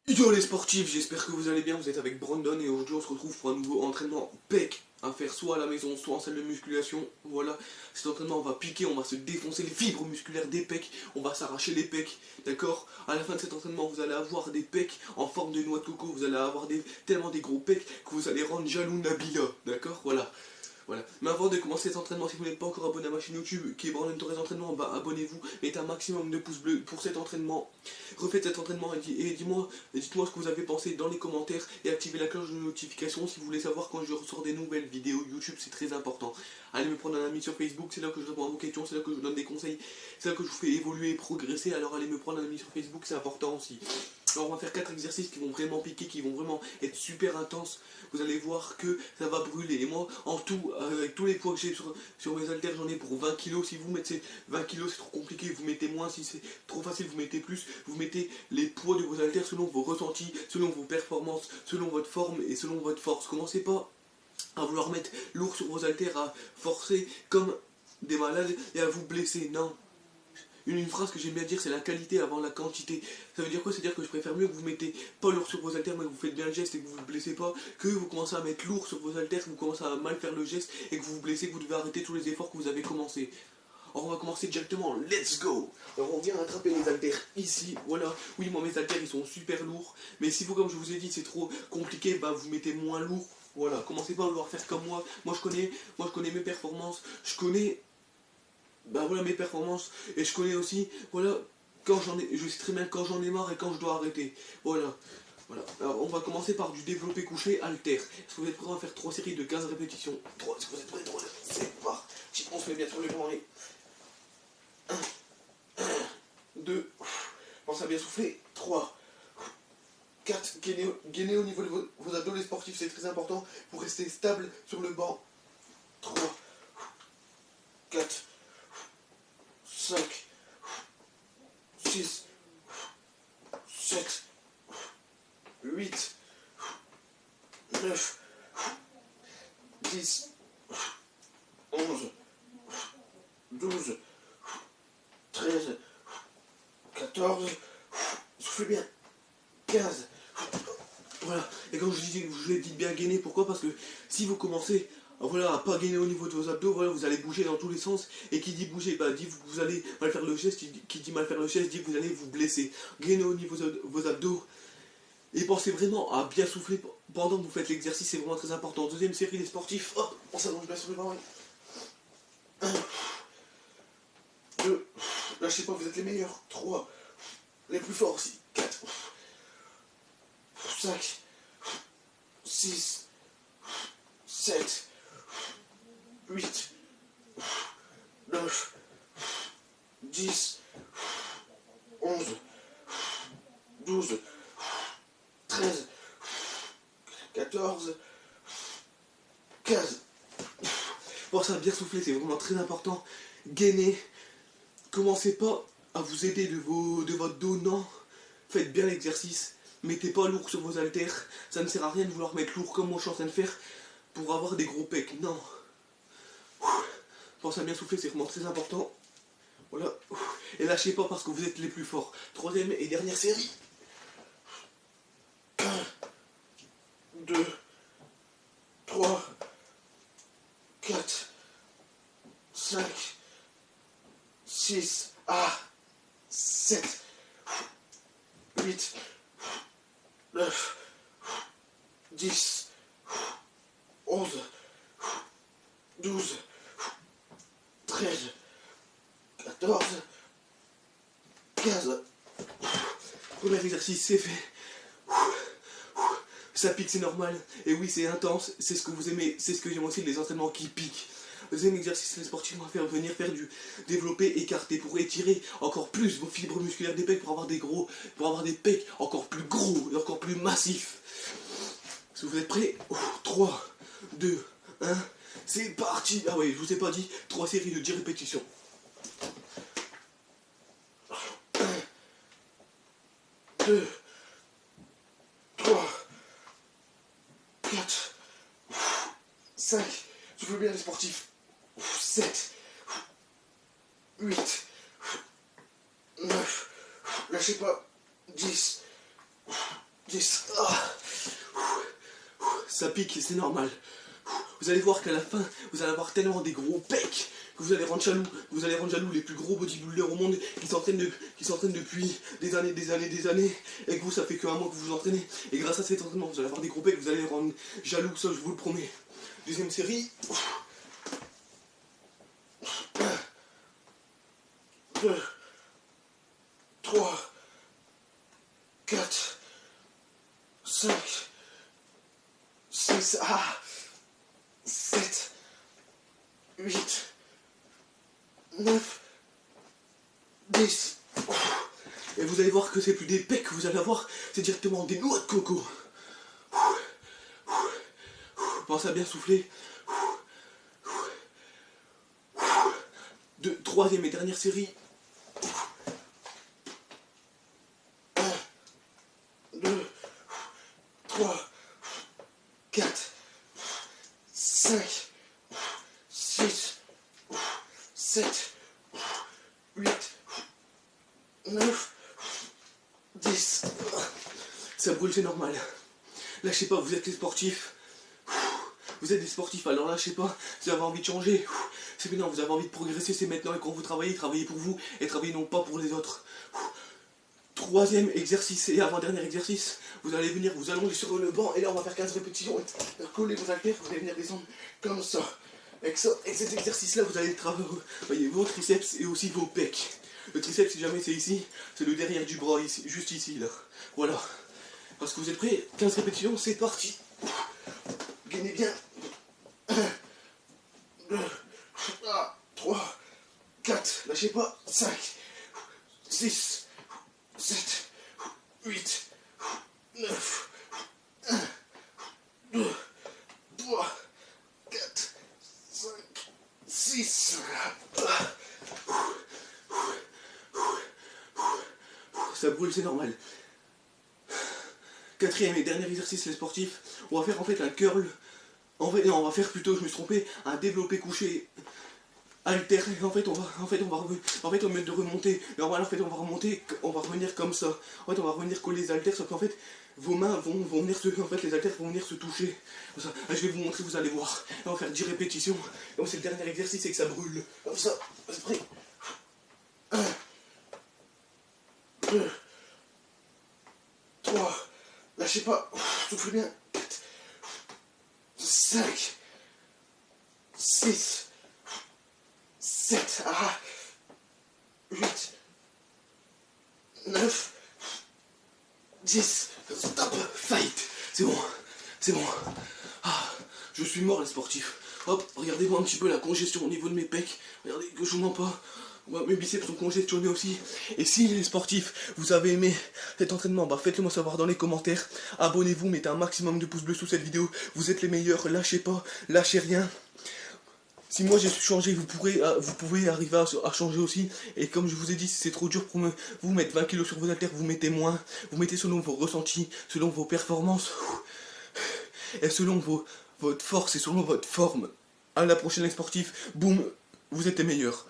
Yo les sportifs, j'espère que vous allez bien, vous êtes avec Brandon et aujourd'hui on se retrouve pour un nouveau entraînement PEC à faire soit à la maison, soit en salle de musculation. Voilà, cet entraînement on va piquer, on va se défoncer les fibres musculaires des pecs, on va s'arracher les pecs, d'accord. À la fin de cet entraînement vous allez avoir des pecs en forme de noix de coco, vous allez avoir tellement des gros pecs que vous allez rendre jaloux Nabila, d'accord. Voilà. Mais avant de commencer cet entraînement, si vous n'êtes pas encore abonné à ma chaîne YouTube qui est Brandon Torres Entraînement, bah abonnez-vous, mettez un maximum de pouces bleus pour cet entraînement. Refaites cet entraînement et dites-moi ce que vous avez pensé dans les commentaires et activez la cloche de notification si vous voulez savoir quand je ressors des nouvelles vidéos YouTube, c'est très important. Allez me prendre un ami sur Facebook, c'est là que je réponds à vos questions, c'est là que je vous donne des conseils, c'est là que je vous fais évoluer et progresser, alors allez me prendre un ami sur Facebook, c'est important aussi. Alors on va faire 4 exercices qui vont vraiment piquer, qui vont vraiment être super intenses. Vous allez voir que ça va brûler. Et moi, en tout, avec tous les poids que j'ai sur mes haltères, j'en ai pour 20 kg. Si vous mettez 20 kg, c'est trop compliqué, vous mettez moins. Si c'est trop facile, vous mettez plus. Vous mettez les poids de vos haltères selon vos ressentis, selon vos performances, selon votre forme et selon votre force. Commencez pas à vouloir mettre lourd sur vos haltères, à forcer comme des malades et à vous blesser. Non. Une phrase que j'aime bien dire, c'est la qualité avant la quantité. Ça veut dire quoi? C'est-à-dire que je préfère mieux que vous mettez pas lourd sur vos haltères, mais que vous faites bien le geste et que vous ne vous blessez pas, que vous commencez à mettre lourd sur vos haltères, que vous commencez à mal faire le geste et que vous vous blessez, que vous devez arrêter tous les efforts que vous avez commencé. Alors on va commencer directement, let's go. Alors on vient attraper les haltères ici, voilà. Oui, moi mes haltères ils sont super lourds, mais si vous, comme je vous ai dit, c'est trop compliqué, bah vous mettez moins lourd. Voilà, commencez pas à vouloir faire comme moi. Moi je connais mes performances, je connais voilà mes performances et je connais aussi voilà je sais très bien quand j'en ai marre et quand je dois arrêter. Voilà. Alors on va commencer par du développé couché haltère. Est-ce que vous êtes prêts à faire 3 séries de 15 répétitions? 3, est-ce que vous êtes prêts? 3, c'est parti. On se met bien sur le banc. 1, 2, pensez à bien souffler. 3, 4, gainez au niveau de vos abdos les sportifs, c'est très important pour rester stable sur le banc. 3, 4, 5, 6, 7, 8, 9, 10, 11, 12, 13, 14, soufflez bien, 15. Voilà, et quand je vous ai dit bien gainer, pourquoi? Parce que si vous commencez à pas gainer au niveau de vos abdos, voilà, vous allez bouger dans tous les sens, et qui dit bouger, bah dit vous allez mal faire le geste, qui dit mal faire le geste, dit que vous allez vous blesser. Gainer au niveau de vos abdos, et pensez vraiment à bien souffler pendant que vous faites l'exercice, c'est vraiment très important. Deuxième série des sportifs, hop, on s'allonge bien sur le banc. 1, 2, lâchez pas, vous êtes les meilleurs. 3, les plus forts aussi. 4, 5, 6, 7, 8, 9, 10, 11, 12, 13, 14, 15. Bon, ça va bien souffler, c'est vraiment très important. Gainez. Commencez pas à vous aider de votre dos, non. Faites bien l'exercice. Mettez pas lourd sur vos haltères. Ça ne sert à rien de vouloir mettre lourd comme moi je suis en train de faire pour avoir des gros pecs. Non. Pensez à bien souffler, c'est vraiment très important. Voilà. Et lâchez pas parce que vous êtes les plus forts. Troisième et dernière série. 1, 2, 3, 4, 5, 6, 7, 8, 9, 10, 11, 12, 13, 14, 15. Premier exercice, c'est fait. Ça pique, c'est normal. Et oui, c'est intense, c'est ce que vous aimez, c'est ce que j'aime aussi, les entraînements qui piquent. Deuxième exercice, les sportifs vont faire du développé écarté pour étirer encore plus vos fibres musculaires des pecs pour avoir des pecs encore plus gros et encore plus massifs. Si vous êtes prêts, 3, 2, 1, c'est parti. Ah oui, je vous ai pas dit, 3 séries de 10 répétitions. 1, 2, 3, 4, 5, soufflez bien les sportifs. 7, 8, 9, lâchez pas, 10, 10. Ça pique, c'est normal. Vous allez voir qu'à la fin, vous allez avoir tellement des gros pecs que vous allez rendre jaloux. Vous allez rendre jaloux les plus gros bodybuilders au monde qui s'entraînent depuis des années. Et que vous, ça fait qu'un mois que vous vous entraînez. Et grâce à cet entraînement, vous allez avoir des gros pecs, vous allez les rendre jaloux, ça je vous le promets. Deuxième série. 1, 2, 3, 4, 5, 6, 7, 8, 9, 10. Et vous allez voir que c'est plus des pecs que vous allez avoir, c'est directement des noix de coco. Pensez à bien souffler. Troisième et dernière série. 1, 2, 3, 4, 5, 6, 7, 8, 9, 10. Ça brûle, c'est normal. Lâchez pas, vous êtes les sportifs. Vous êtes des sportifs, alors lâchez pas. Vous avez envie de changer. C'est maintenant, vous avez envie de progresser, c'est maintenant. Et quand vous travaillez, travaillez pour vous et travaillez non pas pour les autres. Troisième exercice et avant-dernier exercice, vous allez venir vous allonger sur le banc et là on va faire 15 répétitions. Coller vos haltères, vous allez venir descendre comme ça. Avec cet exercice-là, vous allez travailler vos triceps et aussi vos pecs. Le triceps, si jamais c'est ici, c'est le derrière du bras, ici, juste ici, là. Voilà. Parce que vous êtes prêts, 15 répétitions, c'est parti. Gagnez bien. 1, 2, 3, 4, lâchez pas, 5, 6, 7, 8, 9, 1, 2, 3, 4, 5, 6. Ça brûle, c'est normal. Quatrième et dernier exercice, les sportifs, on va faire en fait un curl. En fait, non, on va faire plutôt, je me suis trompé, un développé couché halter. En fait, au lieu de remonter, normal, en fait, on va remonter, on va revenir comme ça. En fait, on va revenir coller les haltères, sauf qu'en fait, vos mains vont venir en fait, les haltères vont venir se toucher. Comme ça. Je vais vous montrer, vous allez voir. On va faire 10 répétitions. Et c'est le dernier exercice, c'est que ça brûle. Comme ça, c'est prêt. 1, 2, 3, lâchez pas, soufflez bien. 4, 5, 6, 7, 8, 9, 10, stop, fight. C'est bon, c'est bon. Je suis mort les sportifs. Hop, regardez-moi un petit peu la congestion au niveau de mes pecs. Regardez que je vous mens pas. Mes biceps sont congestionnés aussi. Et si les sportifs, vous avez aimé cet entraînement, faites-le moi savoir dans les commentaires. Abonnez-vous, mettez un maximum de pouces bleus sous cette vidéo. Vous êtes les meilleurs, lâchez pas, lâchez rien. Si moi j'ai changé, vous pouvez arriver à changer aussi. Et comme je vous ai dit, si c'est trop dur pour vous mettre 20 kg sur vos haltères, vous mettez moins. Vous mettez selon vos ressentis, selon vos performances. Et selon votre force et selon votre forme. À la prochaine les sportifs, boum, vous êtes les meilleurs.